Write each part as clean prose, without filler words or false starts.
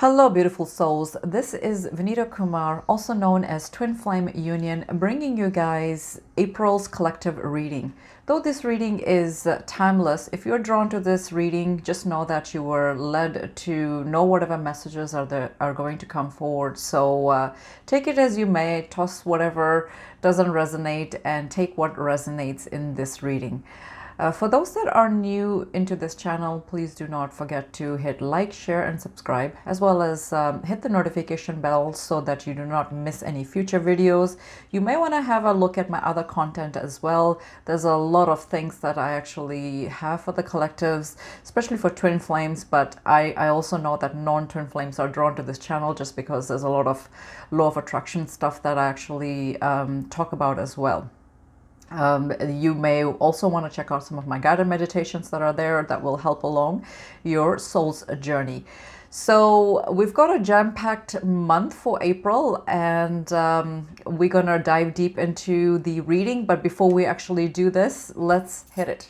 Hello beautiful souls, this is Vineeta Kumar, also known as Twinflameunion, bringing you guys April's collective reading. Though this reading is timeless, if you're drawn to this reading, just know that you were led to know whatever messages are going to come forward. So take it as you may, toss whatever doesn't resonate and take what resonates in this reading. For those that are new into this channel, please do not forget to hit like, share, and subscribe, as well as hit the notification bell so that you do not miss any future videos. You may want to have a look at my other content as well. There's a lot of things that I actually have for the collectives, especially for twin flames, but I also know that non-twin flames are drawn to this channel just because there's a lot of law of attraction stuff that I actually talk about as well. You may also want to check out some of my guided meditations that are there that will help along your soul's journey. So we've got a jam-packed month for April, and we're gonna dive deep into the reading. But before we actually do this, let's hit it.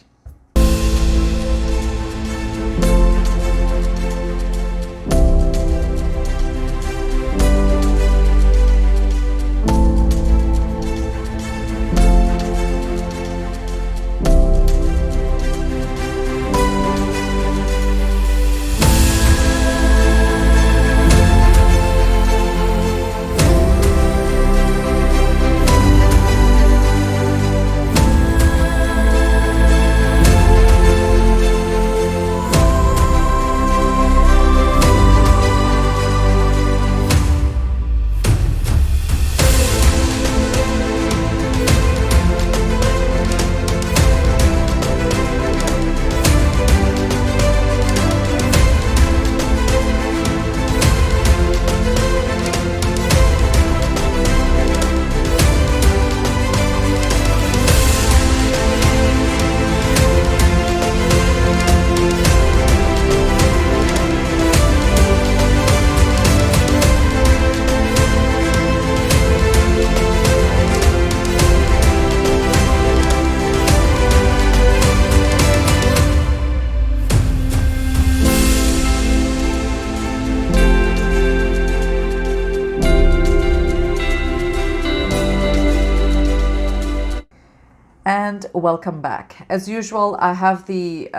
And welcome back. As usual, I have the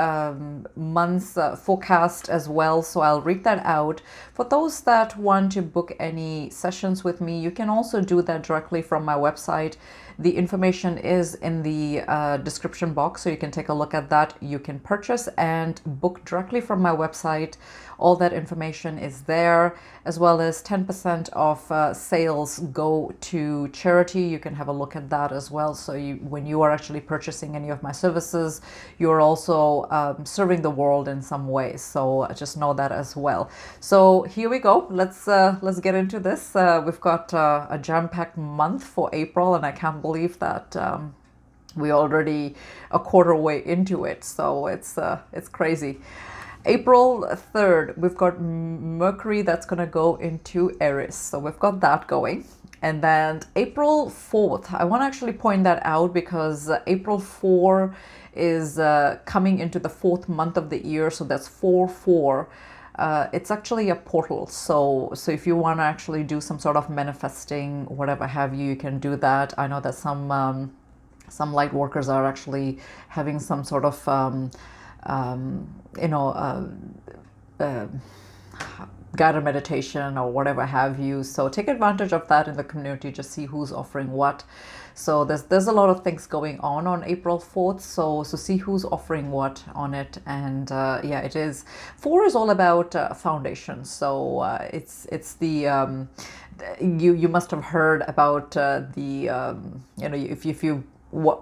month's forecast as well, so I'll read that out. For those that want to book any sessions with me, you can also do that directly from my website. The information is in the description box, so you can take a look at that. You can purchase and book directly from my website. All that information is there, as well as 10% of sales go to charity. You can have a look at that as well. So when you are actually purchasing any of my services, you're also serving the world in some way. So just know that as well. So here we go. Let's get into this. We've got a jam-packed month for April, and I can't believe that we're already a quarter way into it. So it's crazy. April 3rd, we've got Mercury that's going to go into Aries. So we've got that going. And then April 4th, I want to actually point that out because April 4 is coming into the 4th month of the year. So that's 4-4. It's actually a portal. So if you want to actually do some sort of manifesting, whatever have you, you can do that. I know that some light workers are actually having some sort of guided meditation or whatever have you. So take advantage of that in the community, just see who's offering what. So there's a lot of things going on April 4th. So see who's offering what on it. And yeah, it is 4 is all about foundation. So it's the you must have heard about if you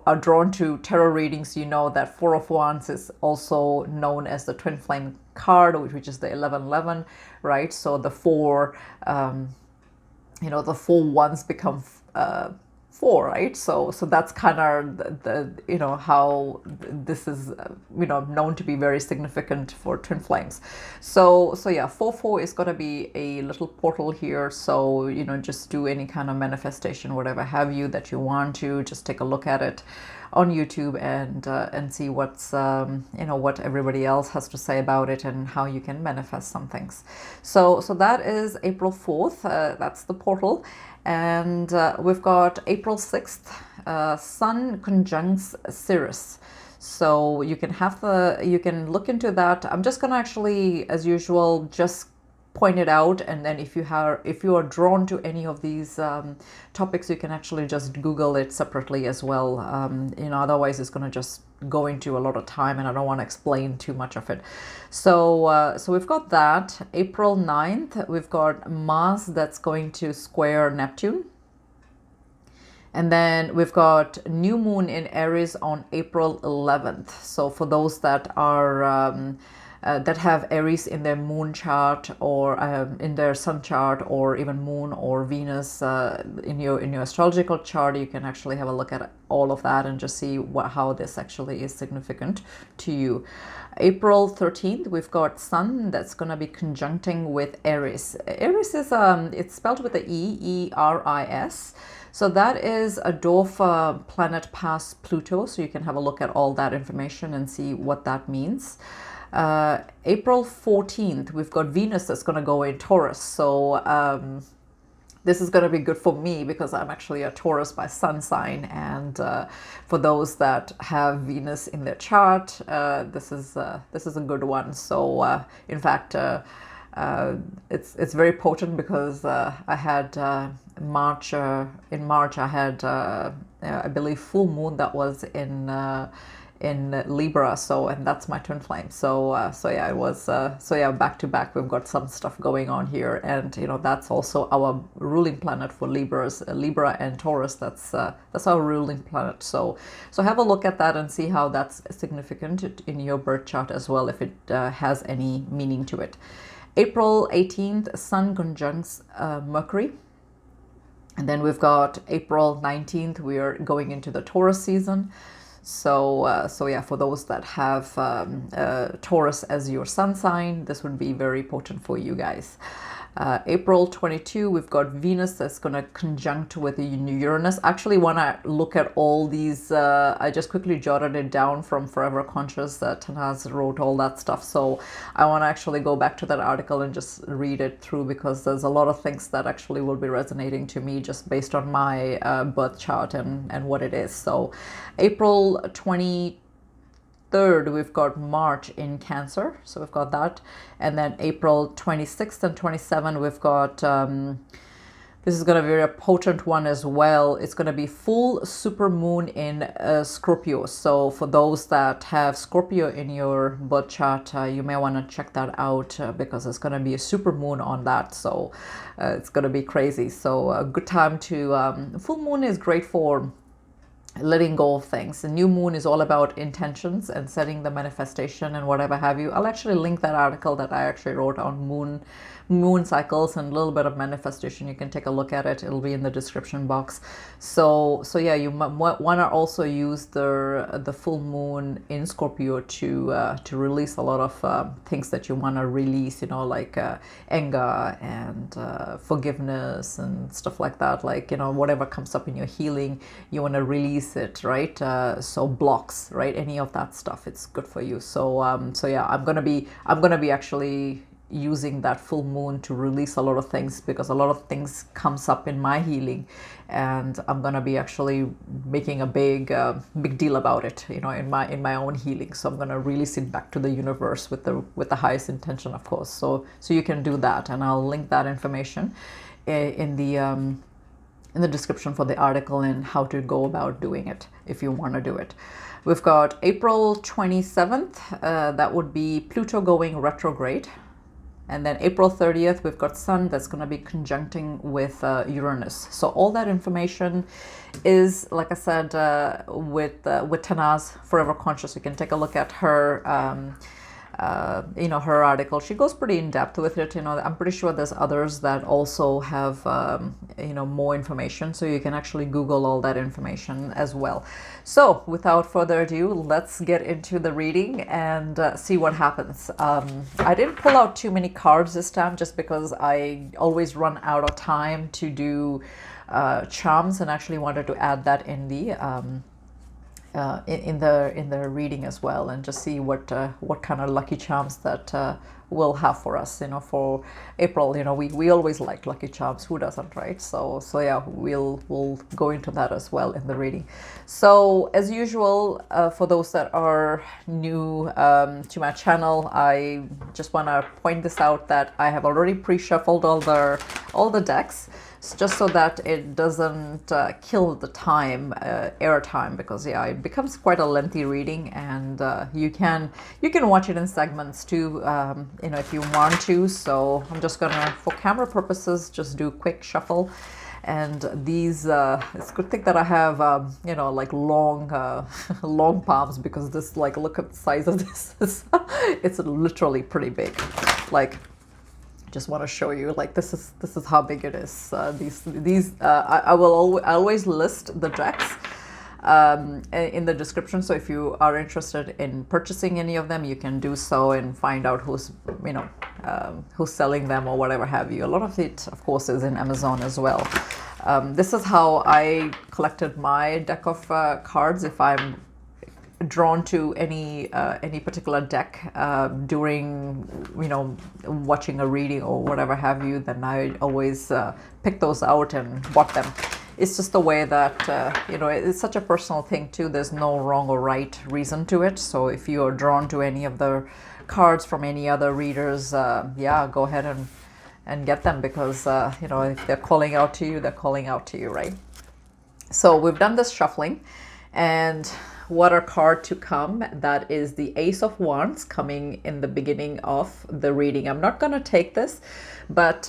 are drawn to tarot readings, you know that 4 of Wands is also known as the twin flame card, which is the 1111, right? So the 4 the 4 wands become 4, right? So that's kind of the how this is known to be very significant for twin flames. So yeah, 4-4 is going to be a little portal here. So just do any kind of manifestation, whatever have you that you want to, just take a look at it. on YouTube and see what's you know, what everybody else has to say about it and how you can manifest some things. So that is April 4th. That's the portal, and we've got April 6th. Sun conjuncts Sirius. So you can look into that. I'm just gonna actually, as usual, just point it out, and then if you are drawn to any of these topics, you can actually just Google it separately as well. You know, otherwise it's going to just go into a lot of time, and I don't want to explain too much of it. So we've got that. April 9th, we've got Mars that's going to square Neptune. And then we've got new moon in Aries on April 11th. So for those that are that have Aries in their moon chart, or in their sun chart, or even moon or Venus in your astrological chart, you can actually have a look at all of that and just see how this actually is significant to you. April 13th, we've got Sun that's going to be conjuncting with Aries. Aries is it's spelled with the E-R-I-S. So that is a dwarf planet past Pluto. So you can have a look at all that information and see what that means. April 14th, we've got Venus that's going to go in Taurus. So this is going to be good for me because I'm actually a Taurus by sun sign. And for those that have Venus in their chart, this is a good one. So in fact, it's very potent because I had in March I had I believe full moon that was in Libra, and that's my twin flame. So yeah, it was so yeah, back to back we've got some stuff going on here, and you know, that's also our ruling planet for Libra and Taurus. That's our ruling planet. So have a look at that and see how that's significant in your birth chart as well, if it has any meaning to it. April 18th, Sun conjuncts Mercury. And then we've got April 19th, we are going into the Taurus season. So yeah, for those that have Taurus as your sun sign, this would be very potent for you guys. April 22, we've got Venus that's going to conjunct with Uranus. Actually, when I look at all these, I just quickly jotted it down from Forever Conscious. Tanaz wrote all that stuff. So I want to actually go back to that article and just read it through, because there's a lot of things that actually will be resonating to me just based on my birth chart and what it is. So April 23rd, we've got March in Cancer, so we've got that. And then April 26th and 27th, we've got this is going to be a very potent one as well. It's going to be full super moon in Scorpio. So for those that have Scorpio in your birth chart, you may want to check that out because it's going to be a super moon on that. So it's going to be crazy. So a good time to full moon is great for letting go of things. The new moon is all about intentions and setting the manifestation and whatever have you. I'll actually link that article that I actually wrote on moon cycles and a little bit of manifestation. You can take a look at it. It'll be in the description box. So yeah, you want to also use the full moon in Scorpio to release a lot of things that you want to release, you know, like anger and forgiveness and stuff like that. Like, you know, whatever comes up in your healing, you want to release it, right? So blocks, right? Any of that stuff, it's good for you. So yeah, I'm gonna be actually using that full moon to release a lot of things, because a lot of things comes up in my healing, and I'm gonna be actually making a big deal about it, you know, in my own healing. So I'm gonna release it back to the universe with the highest intention, of course. So you can do that, and I'll link that information in the description for the article and how to go about doing it if you want to do it. We've got April 27th, that would be Pluto going retrograde. And then April 30th, we've got Sun that's going to be conjuncting with Uranus. So all that information is, like I said, with Tanaz, Forever Conscious. You can take a look at her you know, her article. She goes pretty in depth with it. You know, I'm pretty sure there's others that also have you know, more information, so you can actually Google all that information as well. So without further ado, let's get into the reading and see what happens. I didn't pull out too many cards this time, just because I always run out of time to do charms, and actually wanted to add that in the in the reading as well, and just see what kind of lucky charms that we'll have for us, you know, for April. You know, we always like lucky charms. Who doesn't, right? So yeah, we'll go into that as well in the reading. So as usual, for those that are new to my channel, I just want to point this out that I have already pre-shuffled all the decks, just so that it doesn't kill the time, air time, because yeah, it becomes quite a lengthy reading, and you can watch it in segments too, you know, if you want to. So I'm just gonna, for camera purposes, just do a quick shuffle. And these, it's a good thing that I have, you know, like long, long palms, because this, like, look at the size of this. It's literally pretty big. Like, just want to show you, like, this is how big it is. I will always list the decks in the description, so if you are interested in purchasing any of them, you can do so and find out who's, you know, who's selling them or whatever have you. A lot of it, of course, is in Amazon as well. This is how I collected my deck of cards. If I'm drawn to any particular deck during, you know, watching a reading or whatever have you, then I always pick those out and bought them. It's just the way that, you know, it's such a personal thing too. There's no wrong or right reason to it. So if you are drawn to any of the cards from any other readers, yeah, go ahead and get them, because, you know, if they're calling out to you, they're calling out to you, right? So we've done this shuffling, and what a card to come. That is the Ace of Wands coming in the beginning of the reading. I'm not going to take this, but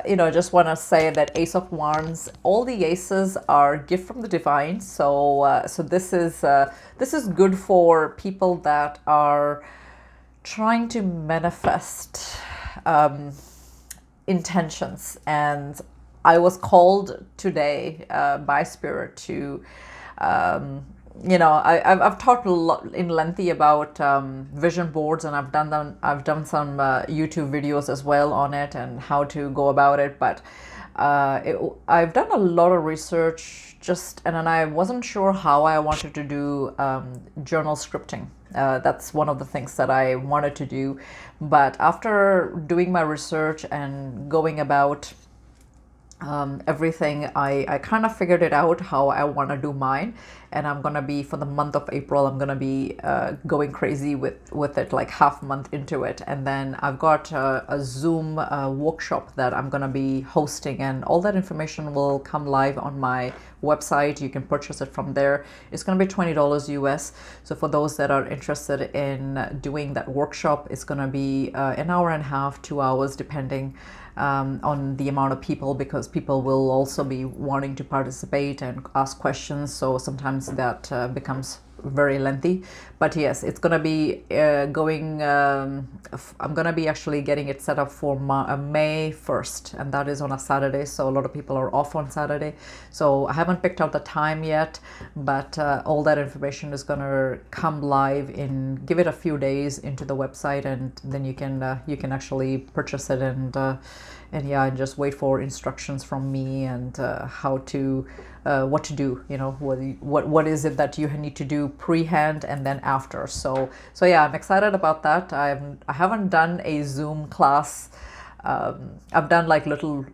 you know, just want to say that Ace of Wands, all the aces are gift from the divine. So so this is good for people that are trying to manifest intentions. And I was called today by Spirit to you know, I've talked a lot in lengthy about vision boards, and I've done some YouTube videos as well on it and how to go about it. But I've done a lot of research, and then I wasn't sure how I wanted to do journal scripting. That's one of the things that I wanted to do. But after doing my research and going about everything, I kind of figured it out how I want to do mine. And I'm gonna be, for the month of April, I'm gonna be going crazy with it, like half month into it. And then I've got a Zoom workshop that I'm gonna be hosting, and all that information will come live on my website. You can purchase it from there. It's gonna be $20 US. So for those that are interested in doing that workshop, it's gonna be an hour and a half, 2 hours, depending on the amount of people, because people will also be wanting to participate and ask questions. So sometimes that becomes very lengthy. But yes, it's gonna be going, I'm gonna be actually getting it set up for May 1st, and that is on a Saturday. So a lot of people are off on Saturday. So I haven't picked out the time yet, but all that information is gonna come live give it a few days into the website, and then you can actually purchase it, and yeah, and just wait for instructions from me and how to what to do, you know, what is it that you need to do pre-hand and then after. So yeah, I'm excited about that. I haven't done a Zoom class. I've done like little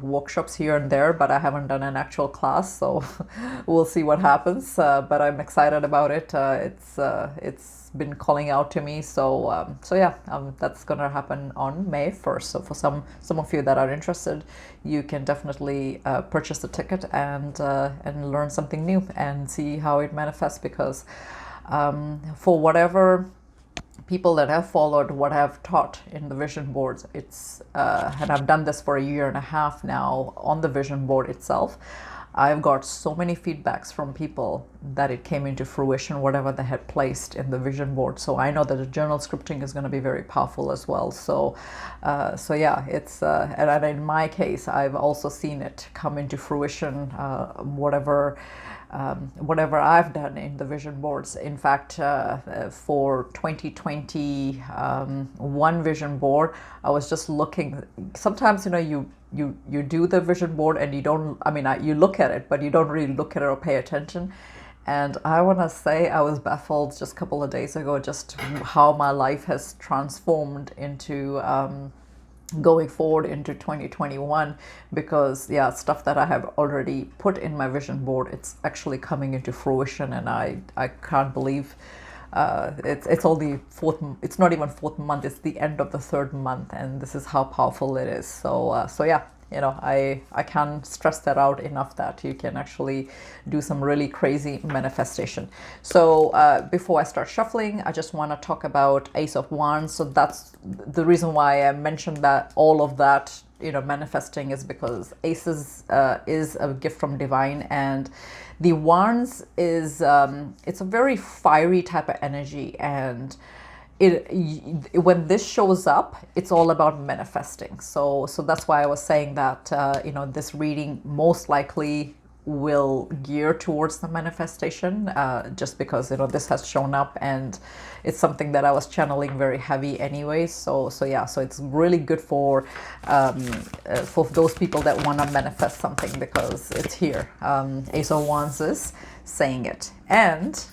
workshops here and there, but I haven't done an actual class, so we'll see what happens. But I'm excited about it. It's been calling out to me, so yeah, that's gonna happen on May 1st. So for some of you that are interested, you can definitely purchase the ticket and learn something new and see how it manifests, because for whatever people that have followed what I've taught in the vision boards, it's and I've done this for a year and a half now on the vision board itself. I've got so many feedbacks from people that it came into fruition, whatever they had placed in the vision board. So I know that the journal scripting is going to be very powerful as well. So yeah, it's and in my case, I've also seen it come into fruition. Whatever I've done in the vision boards. In fact, for 2021 vision board, I was just looking. Sometimes, you know, you do the vision board and you don't, I mean, you look at it, but you don't really look at it or pay attention. And I want to say I was baffled just a couple of days ago just how my life has transformed into going forward into 2021, because yeah, stuff that I have already put in my vision board, it's actually coming into fruition, and I can't believe it's only it's not even fourth month, it's the end of the third month, and this is how powerful it is. So yeah, you know, I can't stress that out enough, that you can actually do some really crazy manifestation. So before I start shuffling, I just want to talk about Ace of Wands. So that's the reason why I mentioned that all of that, you know, manifesting, is because Aces is a gift from divine, and the Wands is it's a very fiery type of energy, and when this shows up, it's all about manifesting. So that's why I was saying that you know, this reading most likely will gear towards the manifestation, just because, you know, this has shown up and it's something that I was channeling very heavy anyway. So yeah, so it's really good for those people that want to manifest something, because it's here. Ace of Wands is saying it, and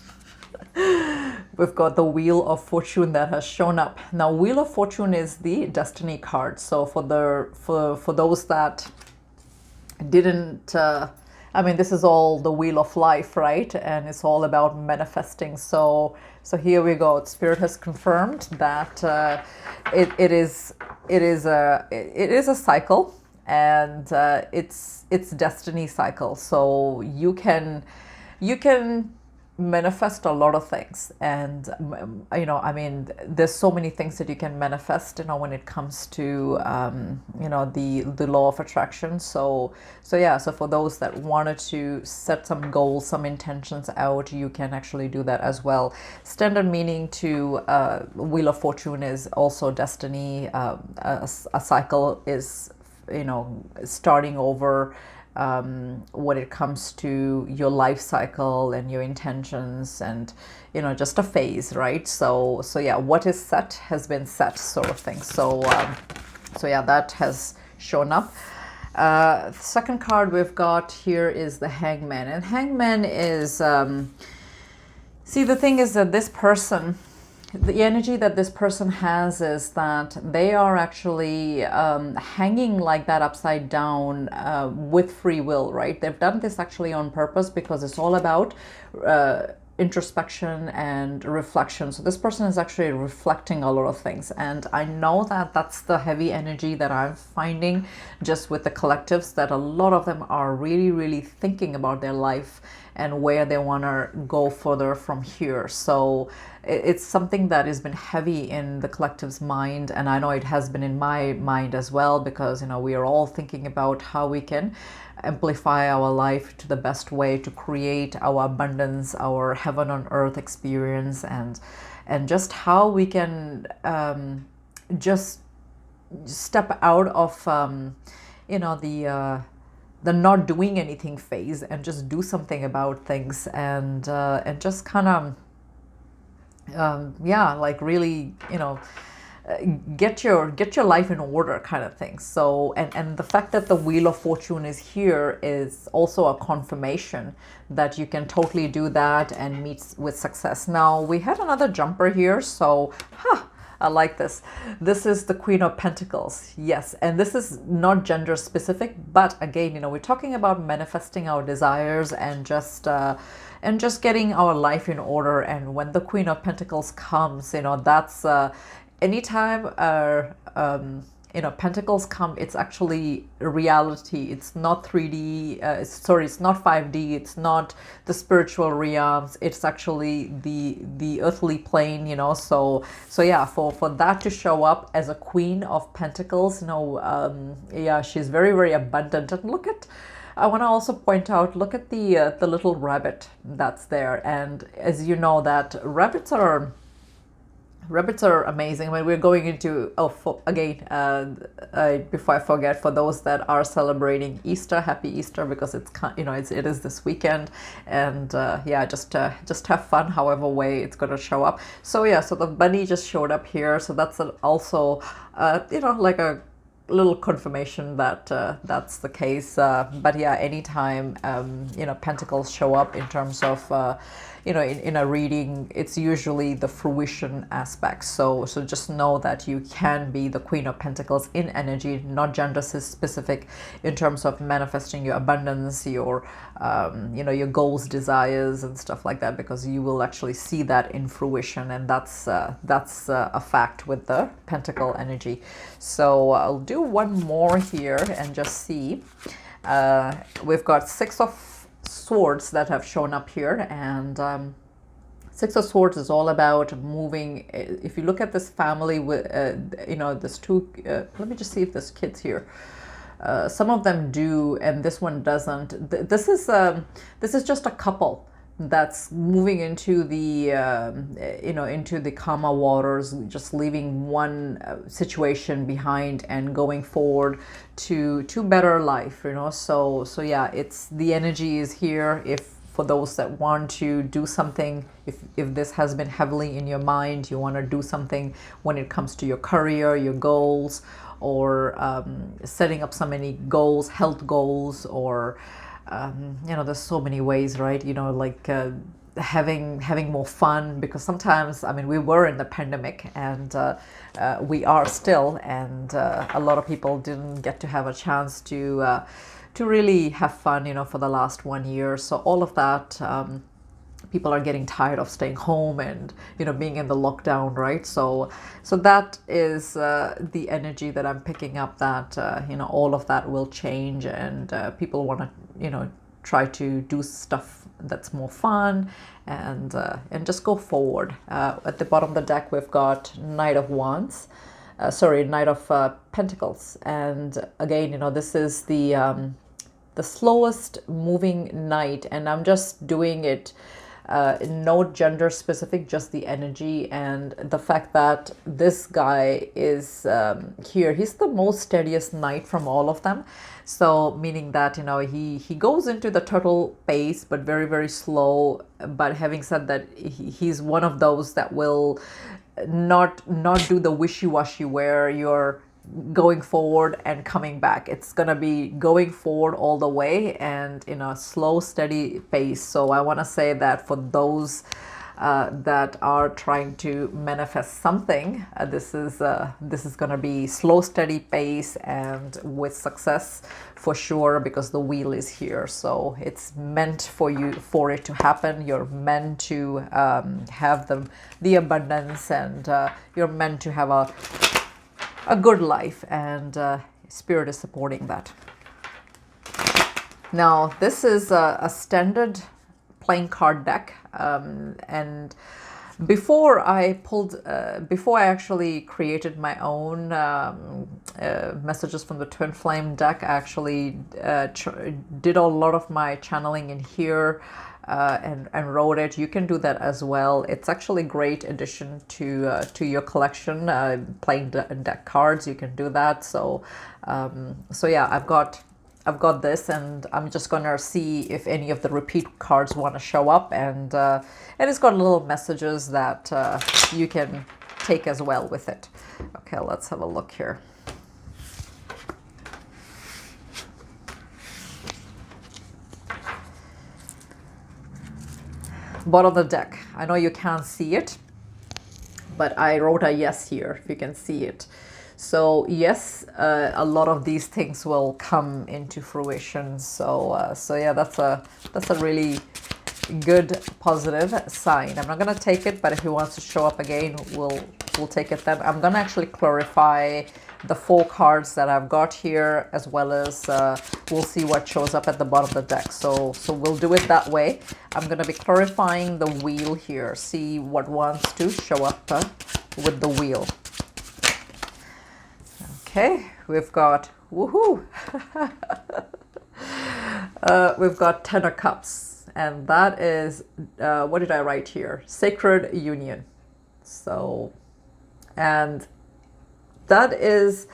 we've got the Wheel of Fortune that has shown up. Now, Wheel of Fortune is the destiny card. So for those that didn't, I mean, this is all the Wheel of Life, right? And it's all about manifesting. So here we go. Spirit has confirmed that it is a cycle, and it's destiny cycle. So you can manifest a lot of things, and you know, I mean, there's so many things that you can manifest, you know, when it comes to you know, the law of attraction. So yeah, so for those that wanted to set some goals, some intentions out, you can actually do that as well. Standard meaning to Wheel of Fortune is also destiny. A cycle is, you know, starting over when it comes to your life cycle and your intentions, and, you know, just a phase, right? So yeah, what is set has been set, sort of thing. So yeah, that has shown up. Second card we've got here is the Hangman, and Hangman is see, the thing is that this person, the energy that this person has is that they are actually hanging like that upside down with free will, right? They've done this actually on purpose, because it's all about introspection and reflection. So this person is actually reflecting a lot of things, and I know that that's the heavy energy that I'm finding just with the collectives, that a lot of them are really thinking about their life and where they want to go further from here. So it's something that has been heavy in the collective's mind, and I know it has been in my mind as well, because, you know, we are all thinking about how we can amplify our life to the best way to create our abundance, our heaven on earth experience, and just how we can just step out of you know, the not doing anything phase, and just do something about things, and just kind of yeah, like really, you know, get your life in order, kind of thing. So and the fact that the Wheel of Fortune is here is also a confirmation that you can totally do that and meet with success. Now, we had another jumper here, so I like this. This is the Queen of Pentacles. Yes, and this is not gender specific, but again, you know, we're talking about manifesting our desires and just getting our life in order. And when the Queen of Pentacles comes, you know, that's anytime you know, pentacles come, it's actually reality. It's not 3D, it's not 5D, it's not the spiritual realms, it's actually the earthly plane, you know. So yeah, for that to show up as a Queen of Pentacles, you know, yeah, she's very abundant. And look at, I want to also point out, look at the little rabbit that's there. And as you know, that rabbits are amazing. When we're going into, before I forget, for those that are celebrating Easter, happy Easter, because it's, you know, it is this weekend, and yeah, just have fun however way it's going to show up. So yeah, so the bunny just showed up here, so that's also you know, like a little confirmation that that's the case. But yeah, anytime you know, pentacles show up in terms of you know, in a reading, it's usually the fruition aspect. So just know that you can be the Queen of Pentacles in energy, not gender specific, in terms of manifesting your abundance, your you know, your goals, desires, and stuff like that, because you will actually see that in fruition, and that's a fact with the Pentacle energy. So I'll do one more here and just see. We've got Six of Swords that have shown up here, and Six of Swords is all about moving. If you look at this family with you know, there's two, let me just see if there's kids here. Some of them do, and this one doesn't. This is just a couple that's moving into the you know, into the karma waters, just leaving one situation behind and going forward to better life, you know. So yeah, it's, the energy is here. If for those that want to do something, if this has been heavily in your mind, you want to do something when it comes to your career, your goals, or setting up so many goals, health goals, or you know, there's so many ways, right? You know, like having more fun, because sometimes, I mean, we were in the pandemic, and we are still, and a lot of people didn't get to have a chance to really have fun, you know, for the last 1 year. So all of that, people are getting tired of staying home and, you know, being in the lockdown, right? So that is the energy that I'm picking up, that you know, all of that will change, and people want to, you know, try to do stuff that's more fun, and just go forward. At the bottom of the deck, we've got Knight of Wands, Knight of Pentacles, and again, you know, this is the slowest moving knight, and I'm just doing it no gender specific, just the energy, and the fact that this guy is here, he's the most steadiest knight from all of them. So meaning that, you know, he goes into the turtle pace, but very, very slow. But having said that, he's one of those that will not do the wishy-washy where you're going forward and coming back. It's gonna be going forward all the way, and in a slow, steady pace. So I want to say that for those that are trying to manifest something, this is gonna be slow, steady pace, and with success for sure, because the wheel is here. So it's meant for it to happen. You're meant to have the abundance, and you're meant to have a good life, and Spirit is supporting that. Now, this is a standard playing card deck, and before I actually created my own messages from the Twin Flame deck, I actually did a lot of my channeling in here. And wrote it. You can do that as well. It's actually a great addition to your collection. Playing deck cards, you can do that. So yeah, I've got this, and I'm just gonna see if any of the repeat cards want to show up, and it's got little messages that you can take as well with it. Okay, let's have a look here. Bottom of the deck. I know you can't see it, but I wrote a yes here, if you can see it. So yes, a lot of these things will come into fruition. So yeah, that's a really good positive sign. I'm not gonna take it, but if he wants to show up again, we'll take it then. I'm gonna actually clarify the 4 cards that I've got here, as well as we'll see what shows up at the bottom of the deck. So we'll do it that way. I'm going to be clarifying the wheel here, see what wants to show up with the wheel. Okay, we've got, woohoo! We've got 10 of Cups, and that is, what did I write here? Sacred Union. So, and that is,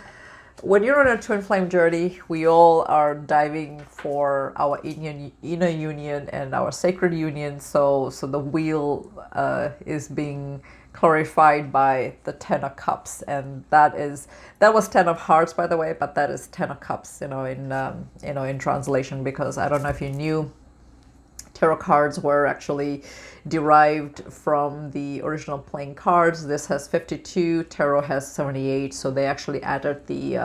when you're on a twin flame journey, we all are diving for our inner union and our sacred union. So the wheel is being clarified by the Ten of Cups, and that was Ten of Hearts, by the way, but that is Ten of Cups, in translation, because I don't know if you knew, tarot cards were actually derived from the original playing cards. This has 52, tarot has 78, so they actually added the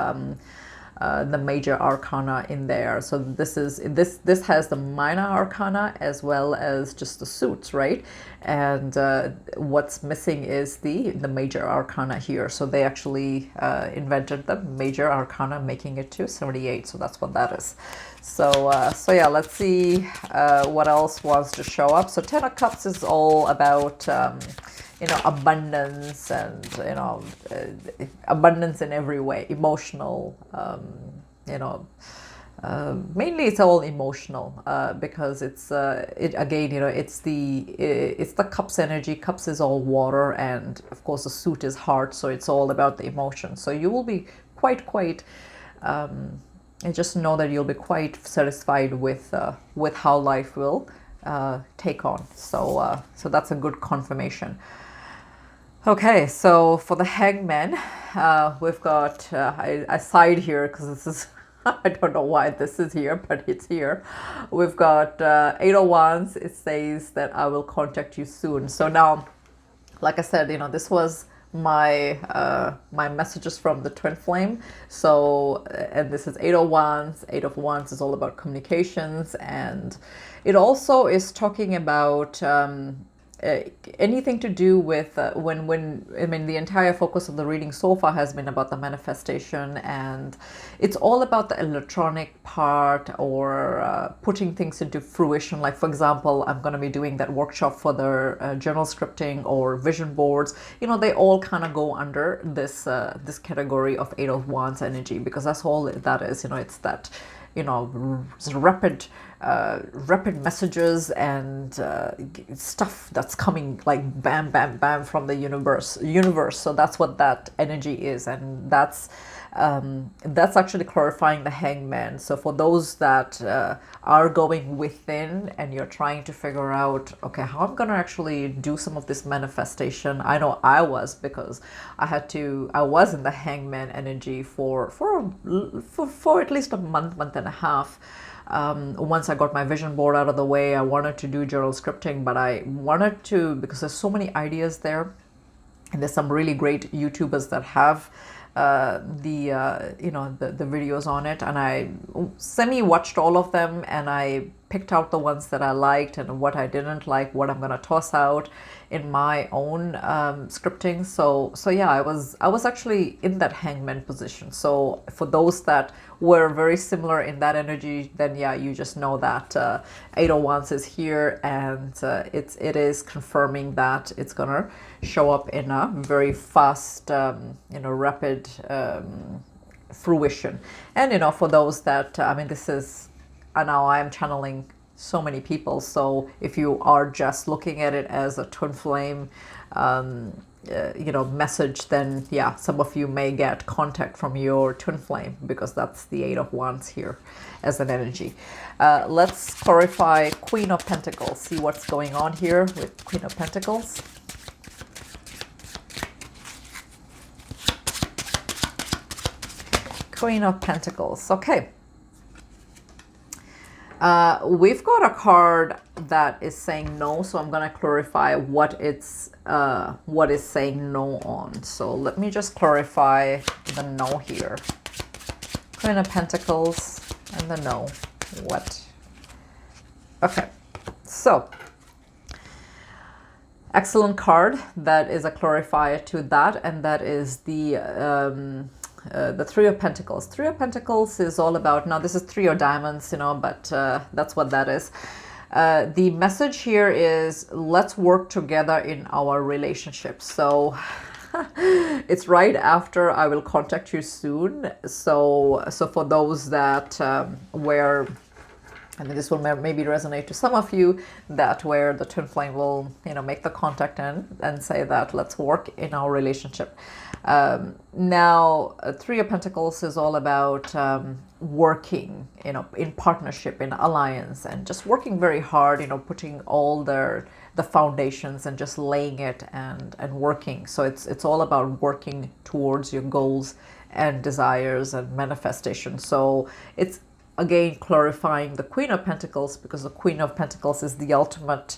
major arcana in there. So this has the minor arcana as well as just the suits, right? And what's missing is the major arcana here. So they actually invented the major arcana, making it to 78. So that's what that is. So yeah, let's see what else wants to show up. So Ten of Cups is all about abundance, and abundance in every way, emotional, mainly it's all emotional, because it's it's the Cups energy. Cups is all water, and of course the suit is heart, so it's all about the emotion. So you will be quite and just know that you'll be quite satisfied with how life will take on. So that's a good confirmation. Okay, so for the Hangman, we've got, I sighed here because this is, I don't know why this is here, but it's here. We've got 8 of Wands. It says that I will contact you soon. So now, like I said, this was my my messages from the twin flame. So, and this is 8 of Wands. 8 of Wands is all about communications, and it also is talking about anything to do with when I mean, the entire focus of the reading so far has been about the manifestation, and it's all about the electronic part, or putting things into fruition. Like, for example, I'm going to be doing that workshop for the journal scripting or vision boards. They all kind of go under this this category of 8 of Wands energy, because that's all that is. It's that rapid messages and stuff that's coming like bam bam bam from the universe. So that's what that energy is, and that's actually clarifying the Hangman. So for those that are going within and you're trying to figure out, okay, how I'm gonna actually do some of this manifestation. I know I was, because I was in the Hangman energy for at least a month and a half. Once I got my vision board out of the way, I wanted to do journal scripting, but I wanted to, because there's so many ideas there, and there's some really great YouTubers that have the videos on it, and I watched all of them, and I picked out the ones that I liked and what I didn't like, what I'm gonna toss out in my own scripting. So yeah, I was actually in that Hangman position. So for those that were very similar in that energy, then yeah, you just know that 8 of Wands is here, and it is confirming that it's gonna show up in a very fast, rapid fruition. And for those that I mean, this is, now I'm channeling so many people, so if you are just looking at it as a twin flame message, then yeah, some of you may get contact from your twin flame, because that's the 8 of Wands here as an energy. Let's clarify Queen of Pentacles, see what's going on here with Queen of Pentacles. Queen of Pentacles. Okay. We've got a card that is saying no, so I'm going to clarify what is saying no on. So let me just clarify the no here. Queen of Pentacles and the no. What? Okay. So, excellent card. That is a clarifier to that, and that is the Three of Pentacles. Three of Pentacles is all about, now this is 3 of Diamonds, but that's what that is. The message here is, let's work together in our relationship. So it's right after I will contact you soon. So for those that were I mean, this will maybe resonate to some of you, that where the twin flame will, you know, make the contact and say that let's work in our relationship. Now, Three of Pentacles is all about working, you know, in partnership, in alliance, and just working very hard, you know, putting all the foundations and just laying it and working. So it's all about working towards your goals and desires and manifestation. So it's again clarifying the Queen of Pentacles, because the Queen of Pentacles is the ultimate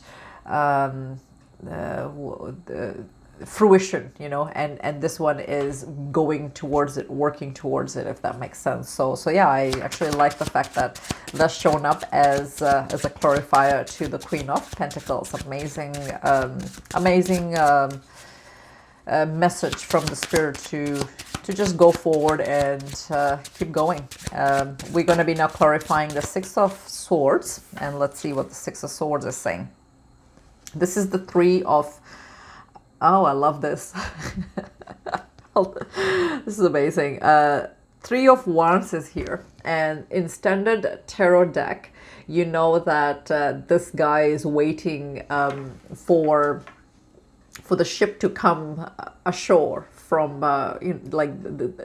fruition, you know, and this one is going towards it, working towards it, if that makes sense. So yeah, I actually like the fact that that's shown up as a clarifier to the Queen of Pentacles. Amazing, message from the spirit to just go forward and keep going. We're going to be now clarifying the Six of Swords, and let's see what the Six of Swords is saying. This is the Three of... Oh, I love this. This is amazing. Three of Wands is here, and in standard tarot deck, you know that this guy is waiting for the ship to come ashore from you know, like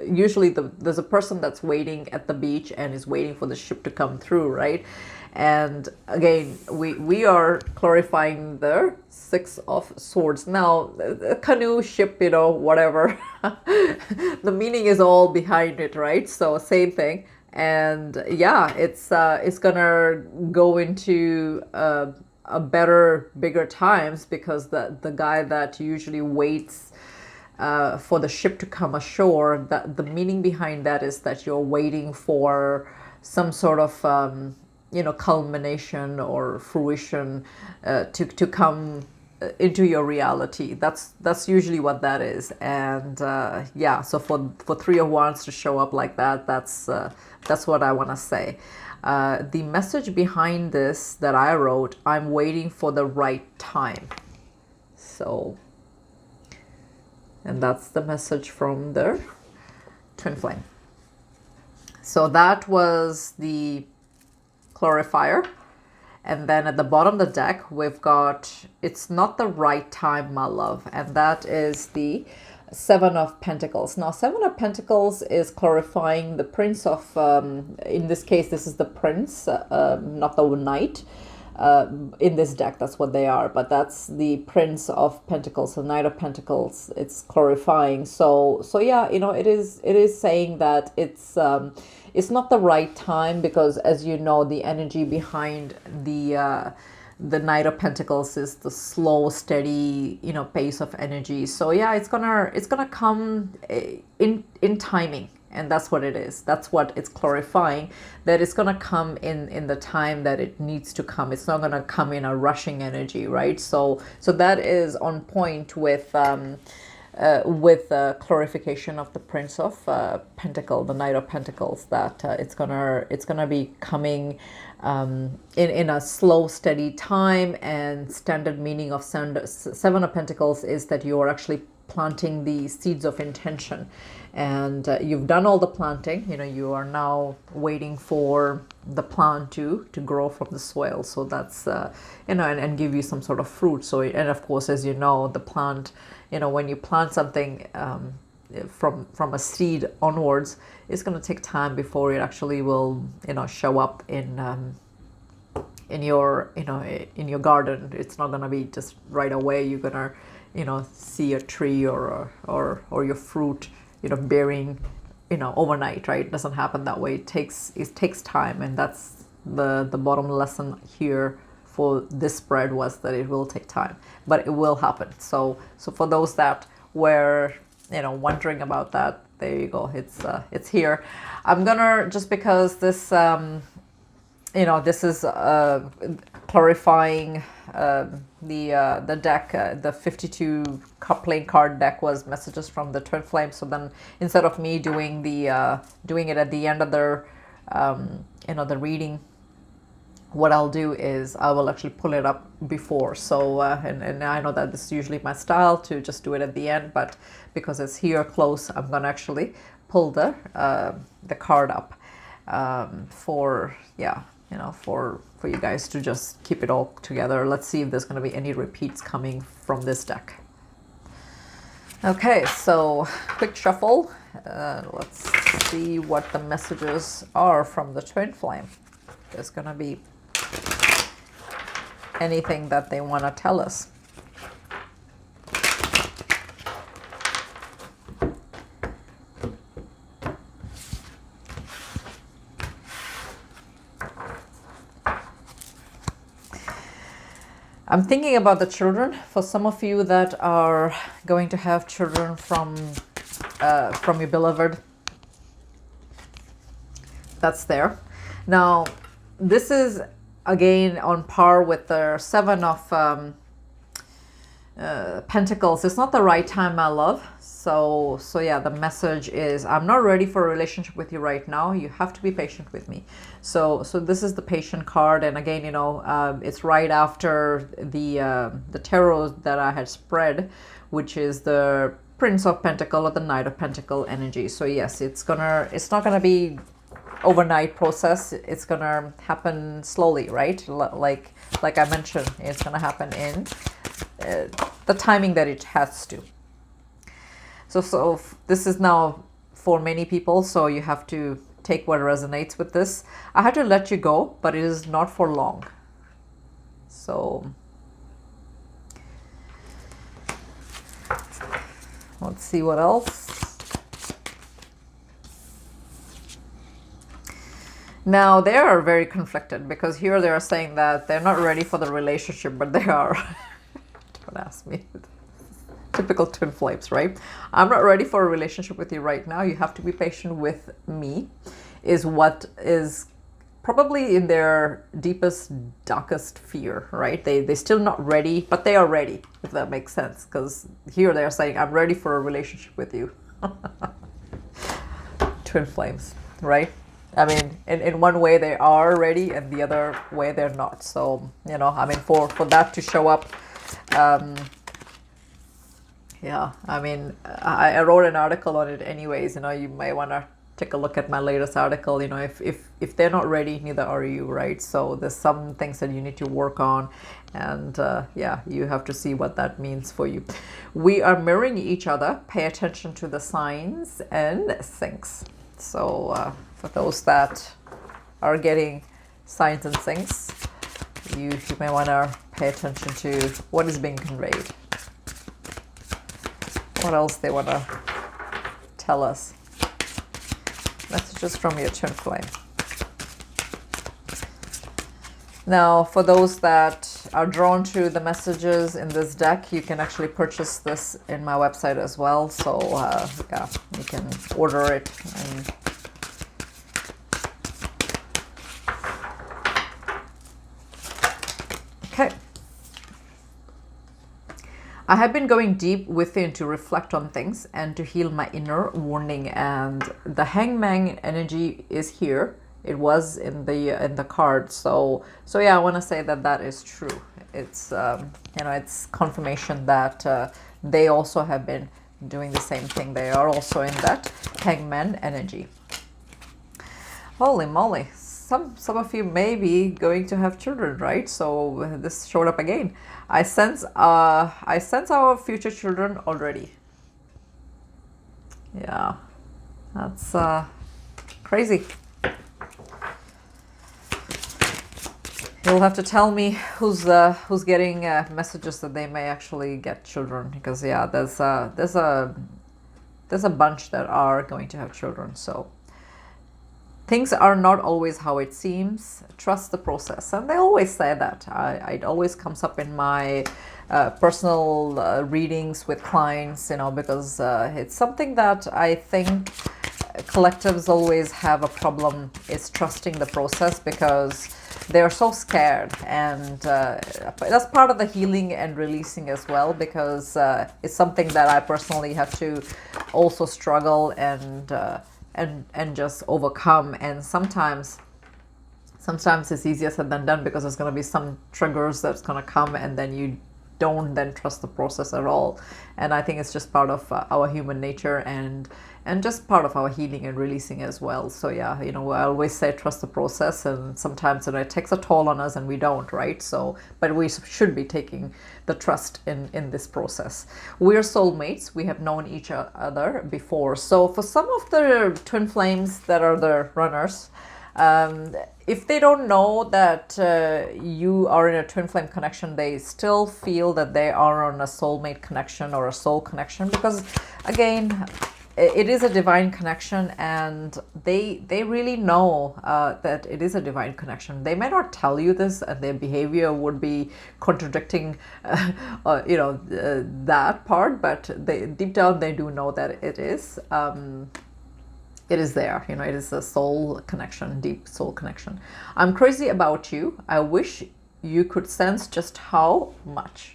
usually there's a person that's waiting at the beach and is waiting for the ship to come through, right? And again, we are clarifying the Six of Swords. Now, a canoe, ship, you know, whatever, the meaning is all behind it, right? So same thing. And yeah, it's gonna go into a better, bigger times, because the guy that usually waits for the ship to come ashore, that the meaning behind that is that you're waiting for some sort of you know, culmination or fruition to come into your reality. That's usually what that is. And yeah, so for Three of Wands to show up like that, that's what I want to say. The message behind this that I wrote, I'm waiting for the right time. So, and that's the message from the twin flame. So that was the clarifier. And then at the bottom of the deck, we've got, it's not the right time, my love. And that is the Seven of Pentacles. Now, Seven of Pentacles is clarifying the Prince of, in this case, this is the Prince, not the Knight. In this deck, that's what they are, but that's the Prince of Pentacles, the Knight of Pentacles. It's clarifying. So yeah, you know, it is saying that it's not the right time, because as you know, the energy behind the Knight of Pentacles is the slow, steady, you know, pace of energy. So yeah, it's gonna come in timing. And that's what it is. That's what it's clarifying, that it's going to come in the time that it needs to come. It's not going to come in a rushing energy, right? So that is on point with clarification of the Prince of Pentacles, the Knight of Pentacles, that it's gonna be coming in a slow, steady time. And standard meaning of Seven of Pentacles is that you are actually planting the seeds of intention, and you've done all the planting. You know, you are now waiting for the plant to grow from the soil. So that's you know, and give you some sort of fruit. So, and of course, as you know, the plant, you know, when you plant something from a seed onwards, it's going to take time before it actually will, you know, show up in your, you know, in your garden. It's not going to be just right away. You're going to, you know, see a tree or your fruit, you know, bearing, you know, overnight, right? It doesn't happen that way. It takes time, and that's the bottom lesson here for this spread, was that it will take time, but it will happen. So for those that were, you know, wondering about that, there you go. It's here. I'm gonna, just because this you know, this is clarifying the deck. The 52 playing card deck was messages from the twin flame. So then, instead of me doing it at the end of the you know, the reading, what I'll do is I will actually pull it up before. So and I know that this is usually my style to just do it at the end, but because it's here close, I'm gonna actually pull the card up for, yeah, you know, for you guys to just keep it all together. Let's see if there's going to be any repeats coming from this deck. Okay, so quick shuffle. Let's see what the messages are from the twin flame. There's going to be anything that they want to tell us. I'm thinking about the children. For some of you that are going to have children from your beloved, that's there. Now, this is again on par with the Seven of Pentacles. It's not the right time, my love. So yeah, the message is, I'm not ready for a relationship with you right now. You have to be patient with me. So this is the patient card, and again, you know, it's right after the tarot that I had spread, which is the Prince of Pentacle or the Knight of Pentacle energy. So yes, it's not gonna be overnight process. It's gonna happen slowly, right? Like I mentioned, it's gonna happen in the timing that it has to. So this is now for many people, so you have to take what resonates with this. I had to let you go, but it is not for long. So let's see what else. Now they are very conflicted, because here they are saying that they're not ready for the relationship, but they are. Don't ask me. Typical twin flames, right? I'm not ready for a relationship with you right now. You have to be patient with me, is what is probably in their deepest, darkest fear, right? They're still not ready, but they are ready, if that makes sense. Because here they're saying, I'm ready for a relationship with you. Twin flames, right? I mean, in one way they are ready, and the other way they're not. So, you know, I mean, for that to show up, yeah, I mean, I wrote an article on it anyways. You know, you might want to take a look at my latest article. You know, if they're not ready, neither are you, right? So there's some things that you need to work on, and yeah, you have to see what that means for you. We are mirroring each other. Pay attention to the signs and things. So for those that are getting signs and things, you may want to pay attention to what is being conveyed. What else they want to tell us? Messages from your twin flame. Now, for those that are drawn to the messages in this deck, you can actually purchase this in my website as well. So yeah, you can order it. And okay. I have been going deep within to reflect on things and to heal my inner wounding, and the Hangman energy is here. It was in the card, so yeah, I want to say that is true. It's you know, it's confirmation that they also have been doing the same thing. They are also in that Hangman energy. Holy moly! Some of you may be going to have children, right? So this showed up again. I sense our future children already. Yeah, that's crazy. You'll have to tell me who's getting messages that they may actually get children, because yeah, there's a bunch that are going to have children. So things are not always how it seems. Trust the process. And they always say that. It always comes up in my personal readings with clients, you know, because it's something that I think collectives always have a problem, is trusting the process, because they're so scared. And that's part of the healing and releasing as well, because it's something that I personally have to also struggle and just overcome. And sometimes it's easier said than done, because there's going to be some triggers that's going to come, and then you don't then trust the process at all. And I think it's just part of our human nature, and just part of our healing and releasing as well. So yeah, you know, I always say trust the process, and sometimes, you know, it takes a toll on us and we don't, right? So, but we should be taking the trust in this process. We're soulmates. We have known each other before. So for some of the twin flames that are the runners, if they don't know that you are in a twin flame connection, they still feel that they are on a soulmate connection or a soul connection, because again, it is a divine connection, and they really know that it is a divine connection. They may not tell you this, and their behavior would be contradicting you know, that part, but they deep down they do know that it is. It is there, you know, it is a soul connection, deep soul connection. I'm crazy about you. I wish you could sense just how much.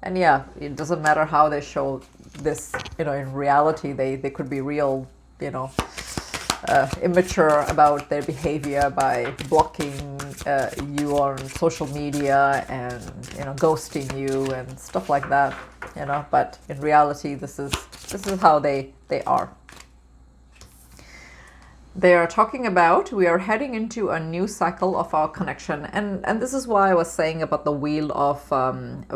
And yeah, it doesn't matter how they show this, you know, in reality, they could be real, you know, immature about their behavior by blocking you on social media and, you know, ghosting you and stuff like that, you know. But in reality, this is how they are. They are talking about, we are heading into a new cycle of our connection. And this is why I was saying about the wheel of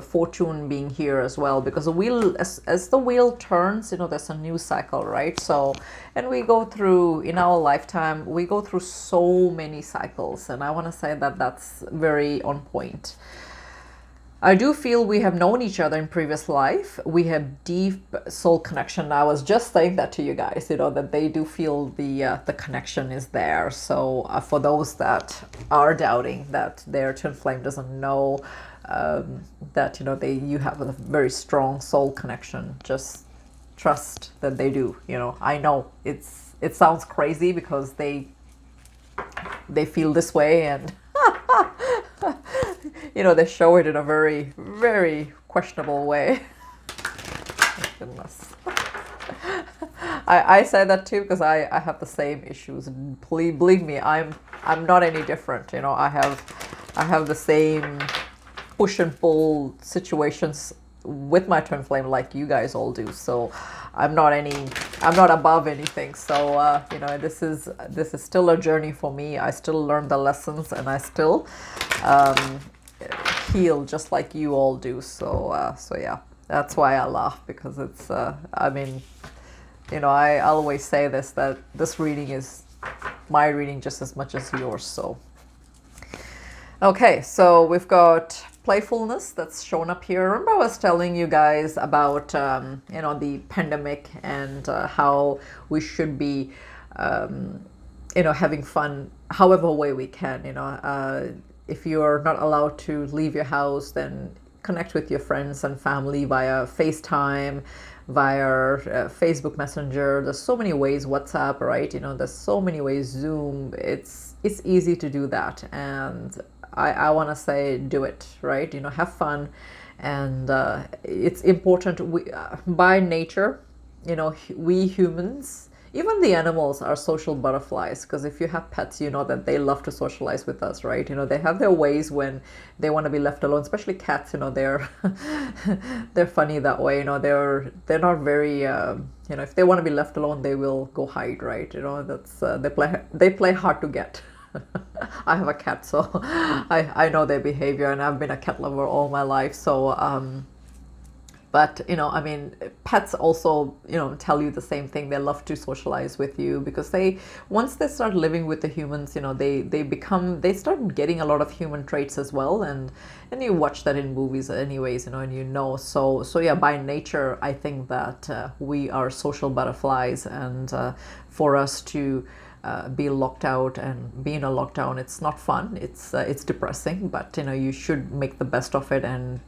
fortune being here as well, because the wheel, as the wheel turns, you know, there's a new cycle, right? So, and we go through, in our lifetime, we go through so many cycles. And I want to say that that's very on point. I do feel we have known each other in previous life. We have deep soul connection. I was just saying that to you guys, you know, that they do feel the connection is there. So for those that are doubting that their twin flame doesn't know that, you know, you have a very strong soul connection, just trust that they do. You know, I know it sounds crazy because they feel this way, and you know, they show it in a very, very questionable way. Oh, goodness. I say that too because I have the same issues. Please believe me, I'm not any different. You know, I have the same push and pull situations with my twin flame like you guys all do. So I'm not above anything. So you know, this is still a journey for me. I still learn the lessons, and I still heal just like you all do. So yeah, that's why I laugh, because it's I mean, you know, I always say this, that this reading is my reading just as much as yours. So okay, so we've got playfulness that's shown up here. Remember I was telling you guys about you know, the pandemic and how we should be you know, having fun however way we can. You know, if you're not allowed to leave your house, then connect with your friends and family via FaceTime, via Facebook Messenger. There's so many ways, WhatsApp, right? You know, there's so many ways, Zoom. It's easy to do that, and I want to say do it, right? You know, have fun, and it's important. We by nature, you know, we humans, even the animals, are social butterflies, because if you have pets, you know that they love to socialize with us, right? You know, they have their ways when they want to be left alone, especially cats. You know, they're they're funny that way. You know, they're not very you know, if they want to be left alone, they will go hide, right? You know, that's they play hard to get. I have a cat, so I know their behavior, and I've been a cat lover all my life. So but you know, I mean, pets also, you know, tell you the same thing. They love to socialize with you, because once they start living with the humans, you know, they start getting a lot of human traits as well, and you watch that in movies anyways, you know, and you know. So yeah, by nature, I think that we are social butterflies, and for us to be locked out and be in a lockdown, it's not fun. It's depressing, but you know, you should make the best of it, and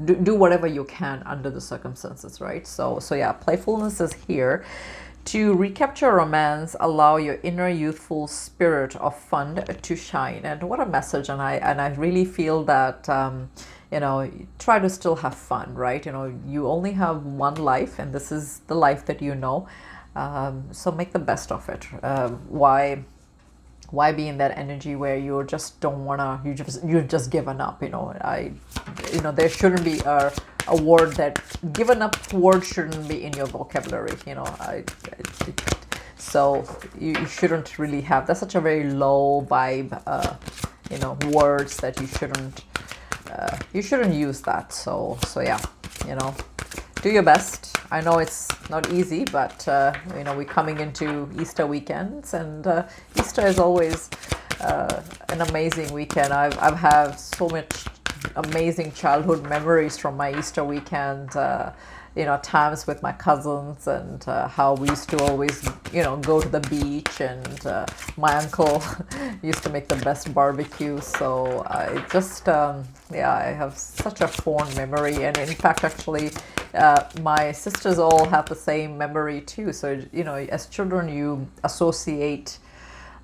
do whatever you can under the circumstances, right? So yeah, playfulness is here to recapture romance, allow your inner youthful spirit of fun to shine. And what a message! And I really feel that you know, try to still have fun, right? You know, you only have one life, and this is the life that you know. So make the best of it. Why be in that energy where you just don't wanna, you've just given up, there shouldn't be a word that given up word shouldn't be in your vocabulary, so you shouldn't really have, that's such a very low vibe, words that you shouldn't use that. So yeah, do your best. I know it's not easy, but we're coming into Easter weekends, and Easter is always an amazing weekend. I've had so much amazing childhood memories from my Easter weekend. Times with my cousins, and how we used to always, go to the beach, and my uncle used to make the best barbecue. So I just, I have such a fond memory. And in fact, actually, my sisters all have the same memory too. So, as children, you associate,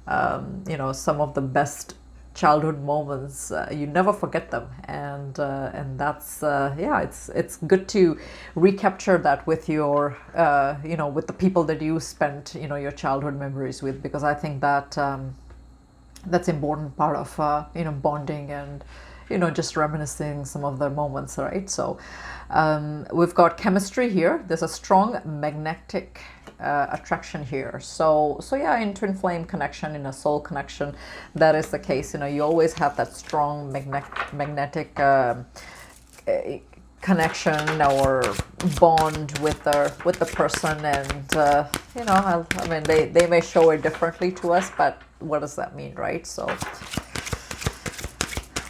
some of the best childhood moments, you never forget them, and that's it's good to recapture that with your with the people that you spent your childhood memories with, because I think that that's important part of bonding, and just reminiscing some of the moments, right? So we've got chemistry here. There's a strong magnetic attraction here. So yeah, in twin flame connection, in a soul connection, that is the case. You always have that strong magnetic connection or bond with the person, and I mean, they may show it differently to us, but what does that mean, right? So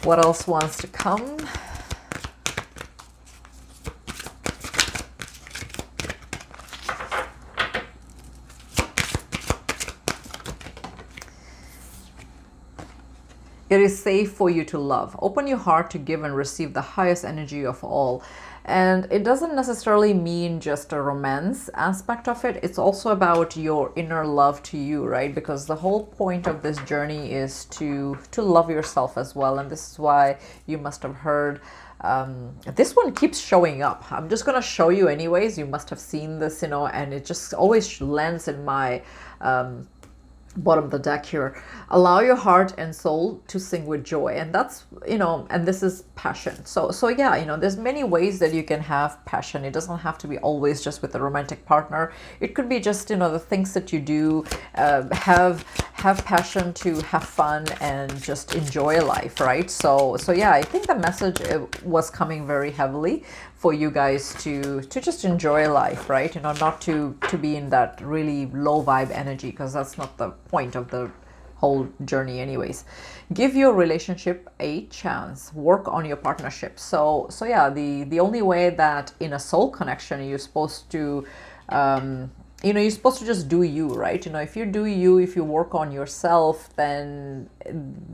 what else wants to come? It is safe for you to love. Open your heart to give and receive the highest energy of all. And it doesn't necessarily mean just a romance aspect of it. It's also about your inner love to you, right? Because the whole point of this journey is to love yourself as well. And this is why you must have heard, this one keeps showing up. I'm just going to show you anyways. You must have seen this, and it just always lands in my bottom of the deck here. Allow your heart and soul to sing with joy, and that's and this is passion. So yeah, there's many ways that you can have passion. It doesn't have to be always just with a romantic partner. It could be just the things that you do, have passion to have fun and just enjoy life, right? So yeah, I think the message was coming very heavily for you guys to just enjoy life, right? Not to be in that really low vibe energy, because that's not the point of the whole journey anyways. Give your relationship a chance. Work on your partnership. So yeah, the only way that in a soul connection you're supposed to you're supposed to just do you, right? If you do you, if you work on yourself, then